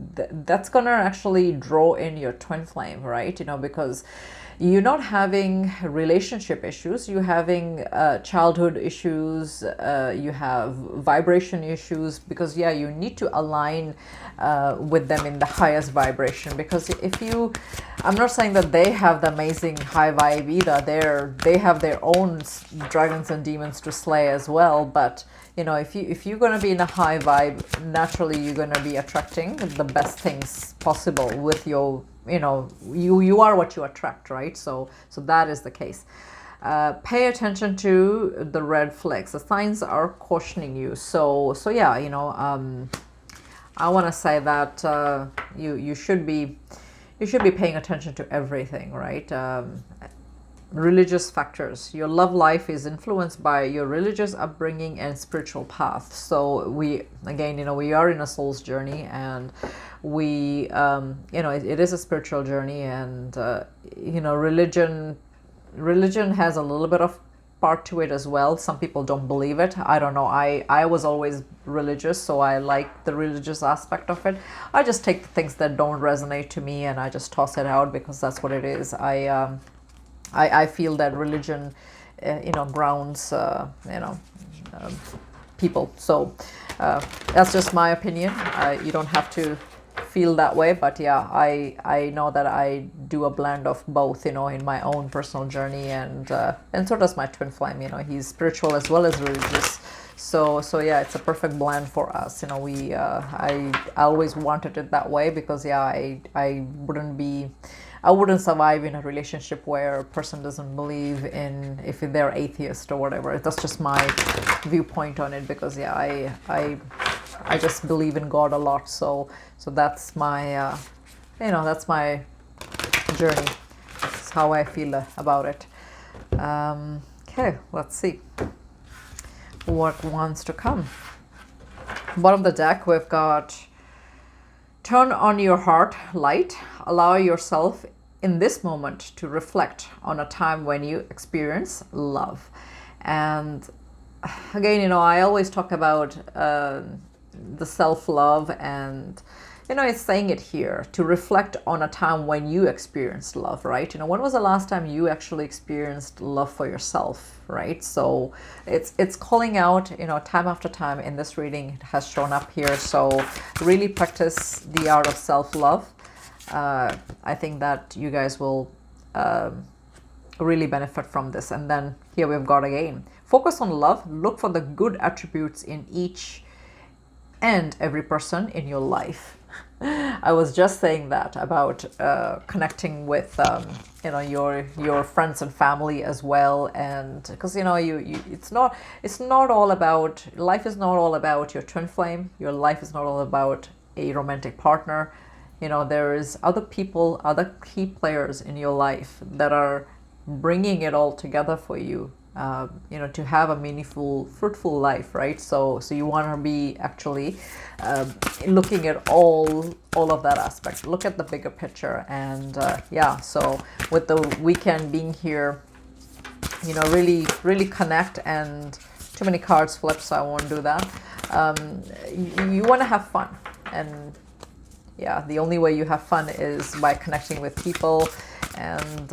that's gonna actually draw in your twin flame, right? Because you're not having relationship issues, you're having childhood issues, you have vibration issues, because yeah, you need to align with them in the highest vibration. Because if you, I'm not saying that they have the amazing high vibe either, they have their own dragons and demons to slay as well, but if you're going to be in a high vibe, naturally you're going to be attracting the best things possible with your you are what you attract, right? So that is the case. Pay attention to the red flags. The signs are cautioning you. So yeah, I want to say that you should be paying attention to everything, right? Religious factors. Your love life is influenced by your religious upbringing and spiritual path. So we are in a soul's journey, and we it is a spiritual journey, and religion has a little bit of part to it as well. Some people don't believe it. I don't know. I was always religious, so I like the religious aspect of it. I just take the things that don't resonate to me and I just toss it out, because that's what it is. I feel that religion, grounds, people. So that's just my opinion. You don't have to feel that way, but yeah, I know that I do a blend of both, in my own personal journey, and so does my twin flame. He's spiritual as well as religious. So yeah, it's a perfect blend for us. You know, I always wanted it that way because yeah, I wouldn't survive in a relationship where a person doesn't believe in, if they're atheist or whatever. That's just my viewpoint on it, because yeah, I just believe in God a lot. So that's my that's my journey. That's how I feel about it. Okay, let's see what wants to come. Bottom of the deck, we've got turn on your heart light. Allow yourself in this moment to reflect on a time when you experience love. And again, you know, I always talk about the self-love, and you know, it's saying it here to reflect on a time when you experienced love, right? You know, when was the last time you actually experienced love for yourself, right? So it's calling out, you know, time after time in this reading. It has shown up here. So really practice the art of self-love. I think that you guys will really benefit from this. And then here we've got again, focus on love. Look for the good attributes in each and every person in your life. I was just saying that about connecting with you know, your friends and family as well, and because you know, it's not all about, life is not all about your twin flame. Your life is not all about a romantic partner. You know, there is other people, other key players in your life that are bringing it all together for you. You know, to have a meaningful, fruitful life, right? So you want to be actually looking at all of that aspect. Look at the bigger picture, and yeah. So with the weekend being here, you know, really connect. And too many cards flipped, so I won't do that. You want to have fun, and yeah, the only way you have fun is by connecting with people, and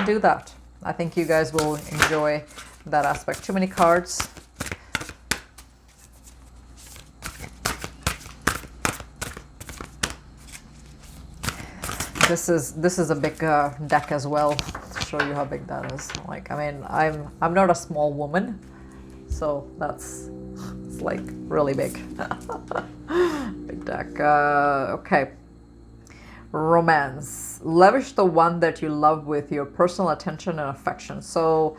do that. I think you guys will enjoy that aspect. Too many cards. This is a big deck as well. To show you how big that is. Like, I mean, I'm not a small woman, so it's like really big. Big deck. Okay. Romance. Lavish the one that you love with your personal attention and affection. So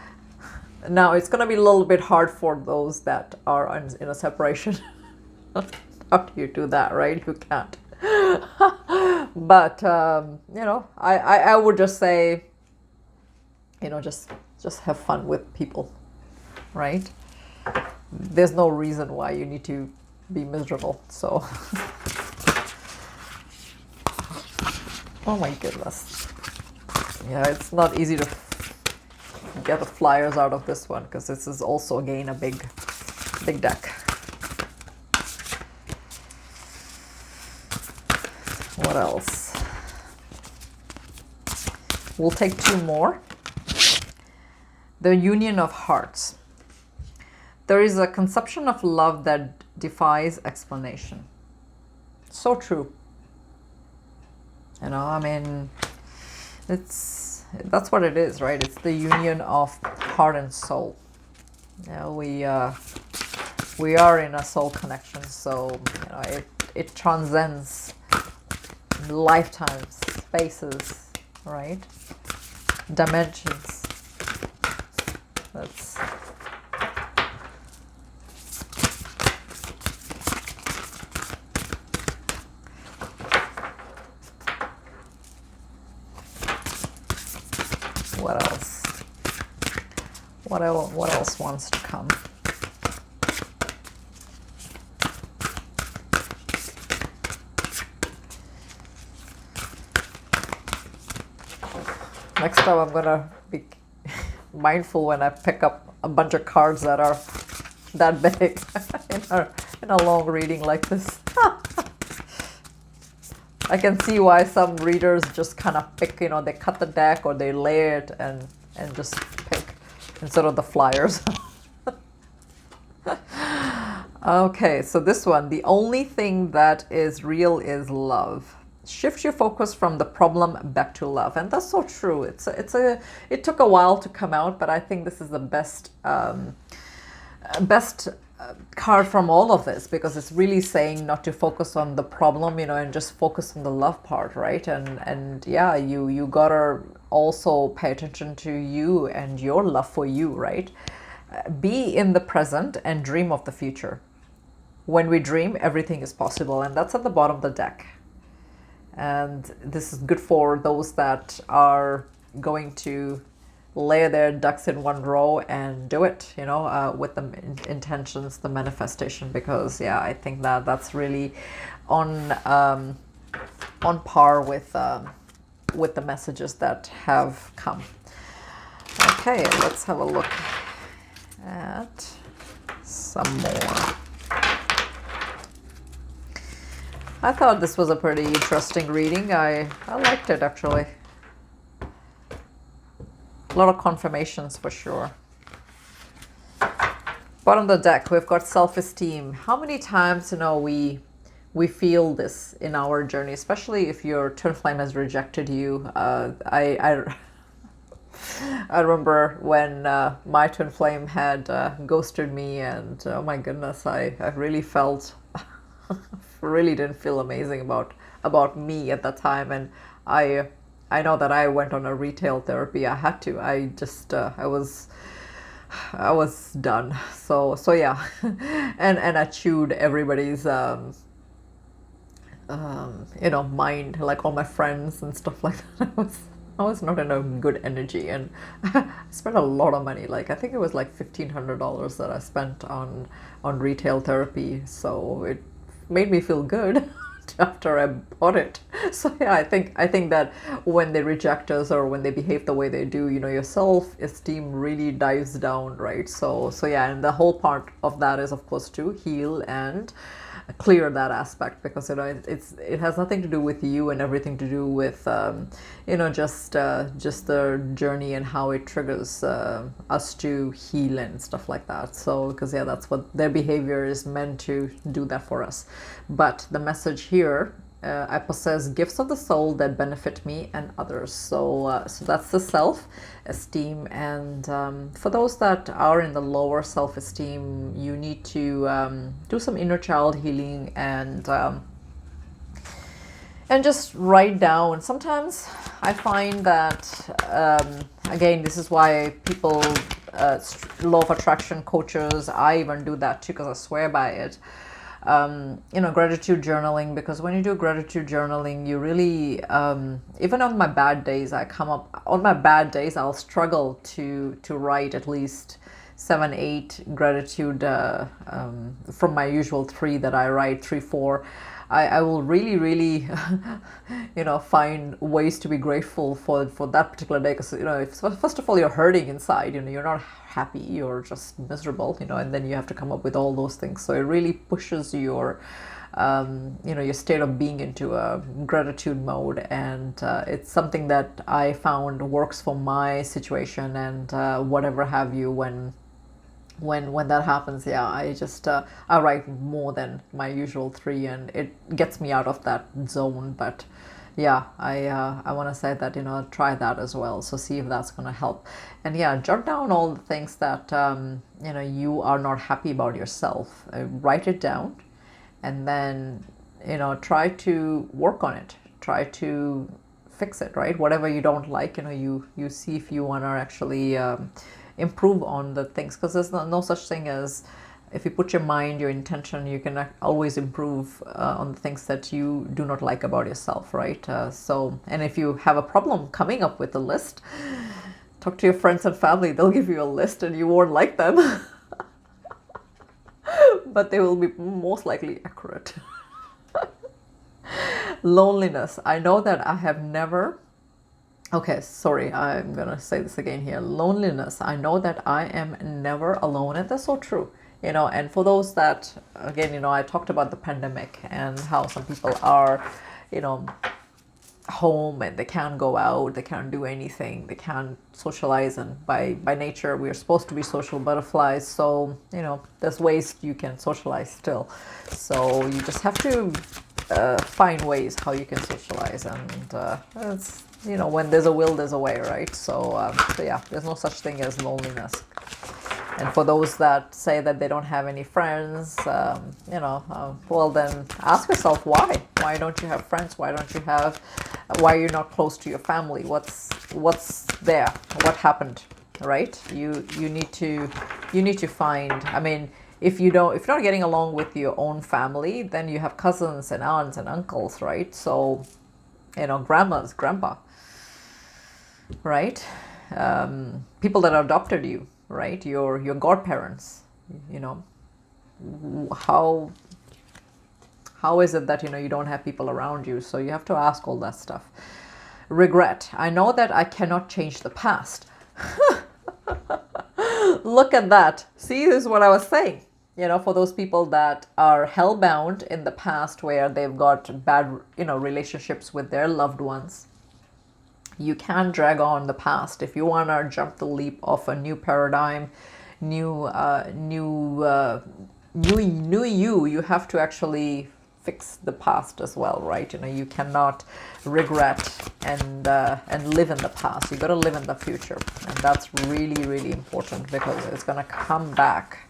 now it's going to be a little bit hard for those that are in a separation. How do you do that, right? You can't. But you know, I would just say, you know, just have fun with people, right? There's no reason why you need to be miserable. So oh my goodness. Yeah, it's not easy to get the flyers out of this one, because this is also again a big deck. What else? We'll take two more. The union of hearts. There is a conception of love that defies explanation. So true. You know, I mean, that's what it is, right? It's the union of heart and soul. You know, we are in a soul connection, so you know, it transcends lifetimes, spaces, right? Dimensions. That's what else? What else wants to come? Next time I'm gonna be mindful when I pick up a bunch of cards that are that big in a long reading like this. I can see why some readers just kind of pick, you know, they cut the deck or they lay it and just pick instead of the flyers. Okay, so this one, the only thing that is real is love. Shift your focus from the problem back to love. And that's so true. It took a while to come out, but I think this is the best best card from all of this, because it's really saying not to focus on the problem, you know, and just focus on the love part, right? And yeah, you gotta also pay attention to you and your love for you, right? Be in the present and dream of the future. When we dream, everything is possible, and that's at the bottom of the deck. And this is good for those that are going to lay their ducks in one row and do it, you know, with the intentions, the manifestation, because yeah, I think that that's really on par with the messages that have come. Okay, let's have a look at some more. I thought this was a pretty interesting reading. I liked it, actually. A lot of confirmations for sure. Bottom of the deck, we've got self-esteem. How many times, you know, we feel this in our journey, especially if your twin flame has rejected you. I remember when my twin flame had ghosted me, and oh my goodness, I really felt really didn't feel amazing about me at that time. And I know that I went on a retail therapy. I had to. I just I was done. So yeah, and I chewed everybody's you know, mind, like all my friends and stuff like that. I was not in a good energy, and I spent a lot of money. Like I think it was like $1,500 that I spent on retail therapy. So it made me feel good after I bought it. So yeah, I think that when they reject us or when they behave the way they do, you know, your self-esteem really dives down, right? So yeah, and the whole part of that is, of course, to heal and clear that aspect, because you know it has nothing to do with you and everything to do with you know, just the journey and how it triggers us to heal and stuff like that. So because yeah, that's what their behavior is meant to do, that for us. But the message here, I possess gifts of the soul that benefit me and others. So that's the self-esteem. And for those that are in the lower self-esteem, you need to do some inner child healing and just write down. Sometimes I find that again, this is why people law of attraction coaches, I even do that too, because I swear by it. You know, gratitude journaling, because when you do gratitude journaling, you really, even on my bad days, on my bad days, I'll struggle to write at least 7-8 gratitude from my usual 3 that I write, 3-4. I will really you know, find ways to be grateful for that particular day, because you know, if, first of all, you're hurting inside, you know, you're not happy, you're just miserable, you know, and then you have to come up with all those things. So it really pushes your you know, your state of being into a gratitude mode, and it's something that I found works for my situation and whatever have you. When that happens, yeah, I just I write more than my usual 3, and it gets me out of that zone. But yeah, I want to say that, you know, try that as well. So see if that's going to help. And yeah, jot down all the things that you know, you are not happy about yourself. Write it down, and then, you know, try to work on it. Try to fix it, right? Whatever you don't like, you know, you see if you want to actually improve on the things, because there's no such thing as, if you put your mind, your intention, you can always improve on the things that you do not like about yourself, right? So, and if you have a problem coming up with a list, talk to your friends and family. They'll give you a list and you won't like them, but they will be most likely accurate. Loneliness. I know that I have never... Okay, sorry, I'm gonna say this again here. Loneliness. I know that I am never alone, and that's so true. You know, and for those that, again, you know, I talked about the pandemic and how some people are, you know, home and they can't go out, they can't do anything, they can't socialize, and by nature we're supposed to be social butterflies. So, you know, there's ways you can socialize still. So you just have to find ways how you can socialize, and it's, you know, when there's a will, there's a way, right? So, so yeah, there's no such thing as loneliness. And for those that say that they don't have any friends, well then ask yourself why. Why don't you have friends? Why are you not close to your family? What's there? What happened, right? You need to find, I mean, if you're not getting along with your own family, then you have cousins and aunts and uncles, right? So, grandmas, grandpa, right? People that adopted you, right? Your godparents, how is it that you don't have people around you? So you have to ask all that stuff. Regret. I know that I cannot change the past. Look at that. See, this is what I was saying. For those people that are hellbound in the past where they've got bad, relationships with their loved ones, you can't drag on the past. If you want to jump the leap of a new paradigm, new you have to actually fix the past as well, right? You cannot regret and live in the past. You got to live in the future, and that's really, really important, because it's going to come back.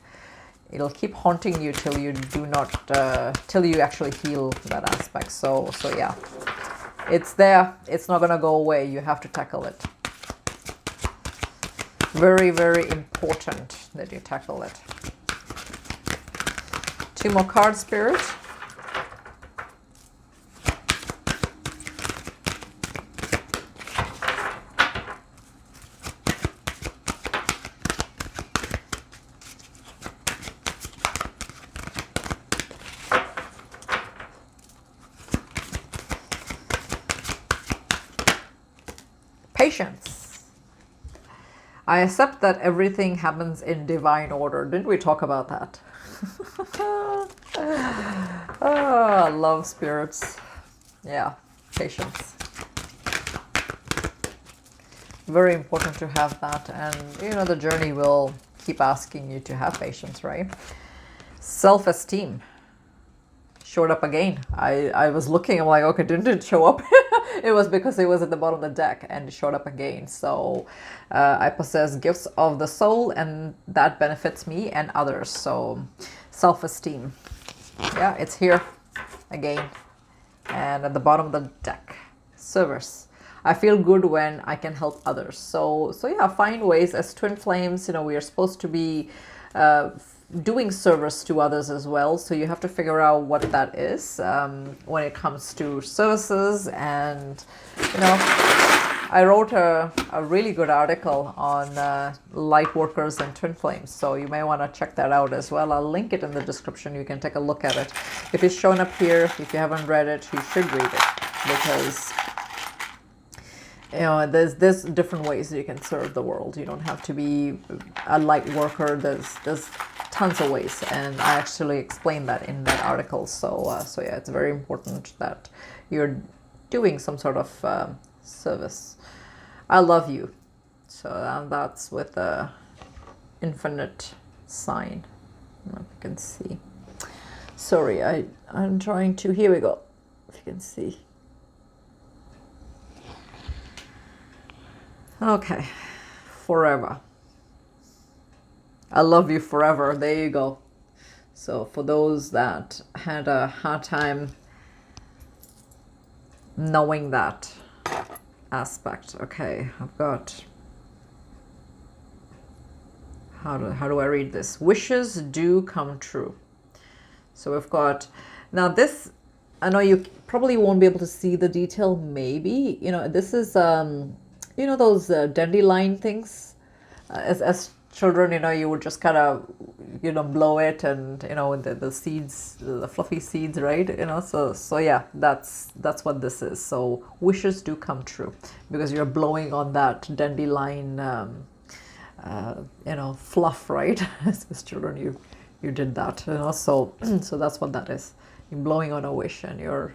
It'll keep haunting you till you till you actually heal that aspect. So yeah, it's there. It's not going to go away. You have to tackle it. Very, very important that you tackle it. 2 more cards, Spirit. Patience. I accept that everything happens in divine order. Didn't we talk about that? Love, spirits. Yeah, patience. Very important to have that. And, the journey will keep asking you to have patience, right? Self-esteem. Showed up again. I was looking, I'm like, okay, didn't it show up? It was because it was at the bottom of the deck and it showed up again. So I possess gifts of the soul, and that benefits me and others. So self-esteem. Yeah, it's here again. And at the bottom of the deck, service. I feel good when I can help others. So yeah, find ways. As twin flames, we are supposed to be doing service to others as well. So you have to figure out what that is when it comes to services. And I wrote a really good article on light workers and twin flames, so you may want to check that out as well. I'll link it in the description. You can take a look at it. If it's shown up here, if you haven't read it, you should read it, because there's different ways that you can serve the world. You don't have to be a light worker. There's tons of ways, and I actually explained that in that article. So yeah, it's very important that you're doing some sort of service. I love you. So that's with the infinite sign. I don't know if you can see. Sorry, I'm trying to. Here we go. If you can see. Okay, forever. I love you forever. There you go. So for those that had a hard time knowing that aspect, okay, I've got, how do I read this? Wishes do come true. So we've got, now this, I know you probably won't be able to see the detail, maybe, this is, those dandelion things, as children, you would just kind of, blow it, and the seeds, the fluffy seeds, right? So yeah, that's what this is. So wishes do come true because you're blowing on that dandelion, fluff, right? As children, you did that, so that's what that is. You're blowing on a wish, and you're,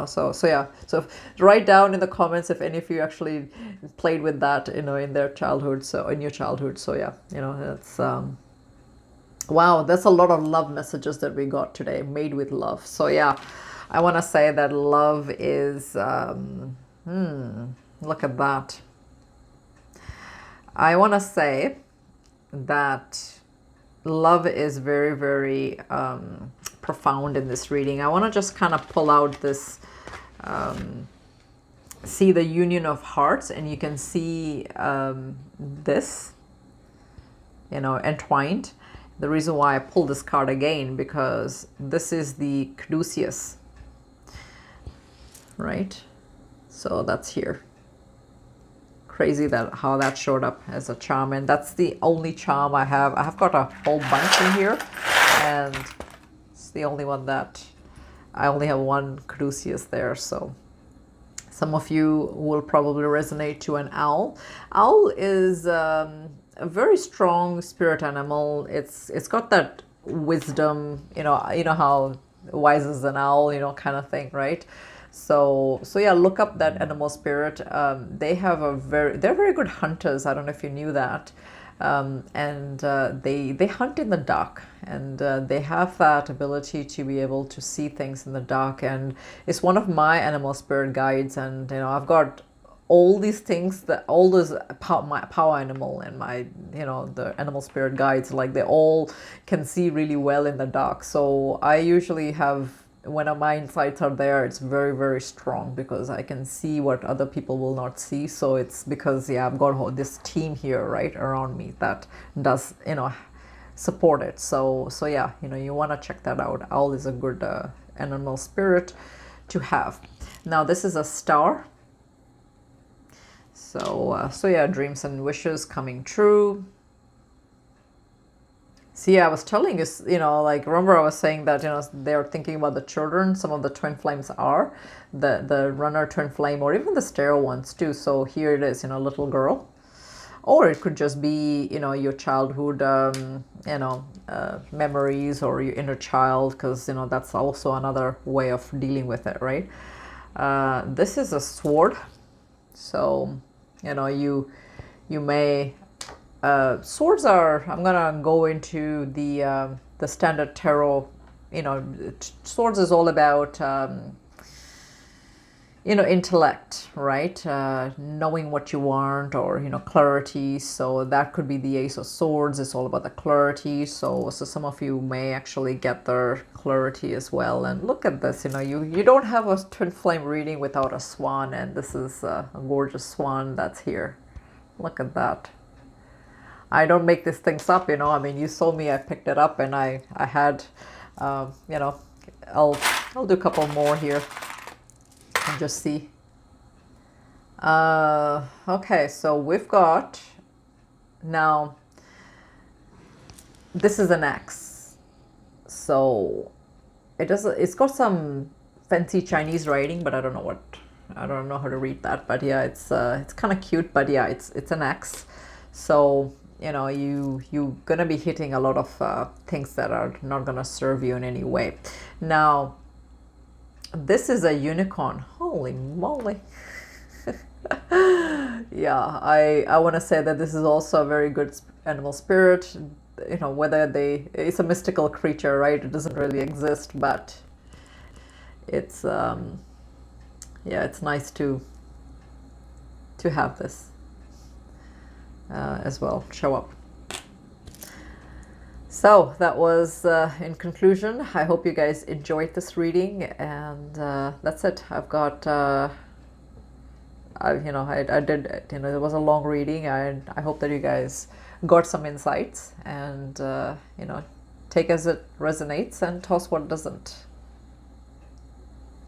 so yeah. So write down in the comments if any of you actually played with that, in their childhood. So in your childhood. So yeah, it's wow, that's a lot of love messages that we got today. Made with love. So yeah, I want to say that love is, look at that. I want to say that love is very, very profound in this reading. I want to just kind of pull out this, see the union of hearts, and you can see this, you know, entwined. The reason why I pulled this card again, because this is the caduceus, right? So that's here. Crazy that how that showed up as a charm, and that's the only charm I have. I have got a whole bunch in here, and it's the only one that I only have one caduceus there. So some of you will probably resonate to an owl. Owl is a very strong spirit animal. It's got that wisdom, you know how wise is an owl, you know, kind of thing, right? So yeah, look up that animal spirit. They have they're very good hunters. I don't know if you knew that. And they hunt in the dark, and they have that ability to be able to see things in the dark, and it's one of my animal spirit guides. And you know, I've got all these things, that all those my power animal and my, you know, the animal spirit guides, like they all can see really well in the dark. So I usually have, when my insights are there, it's very, very strong, because I can see what other people will not see. So it's because, yeah, I've got this team here right around me that does, you know, support it. So yeah, you know, you want to check that out. Owl is a good animal spirit to have. Now this is a star. So yeah, dreams and wishes coming true. See, I was telling you, you know, like, remember I was saying that, you know, they're thinking about the children. Some of the twin flames are the runner twin flame, or even the stereo ones too. So here it is, you know, little girl, or it could just be, you know, your childhood, you know, memories, or your inner child, because, you know, that's also another way of dealing with it, right? This is a sword. So, you know, you may, swords are, I'm gonna go into the standard tarot. You know, swords is all about, you know, intellect, right? Knowing what you want, or, you know, clarity. So that could be the Ace of Swords. It's all about the clarity. So some of you may actually get their clarity as well. And look at this, you know, you don't have a twin flame reading without a swan, and this is a gorgeous swan that's here. Look at that. I don't make these things up, you know. I mean, you saw me, I picked it up, and I had, you know, I'll do a couple more here and just see. Okay, so we've got, now, this is an X. So it's got some fancy Chinese writing, but I don't know how to read that. But yeah, it's kind of cute, but yeah, it's an X. So, you know, you're gonna be hitting a lot of things that are not gonna serve you in any way. Now, this is a unicorn. Holy moly. Yeah, I want to say that this is also a very good animal spirit. You know, whether it's a mystical creature, right? It doesn't really exist, but it's yeah, it's nice to have this as well show up. So that was in conclusion. I hope you guys enjoyed this reading, and that's it. I've got I did, you know, it was a long reading, and I hope that you guys got some insights, and you know, take as it resonates and toss what doesn't.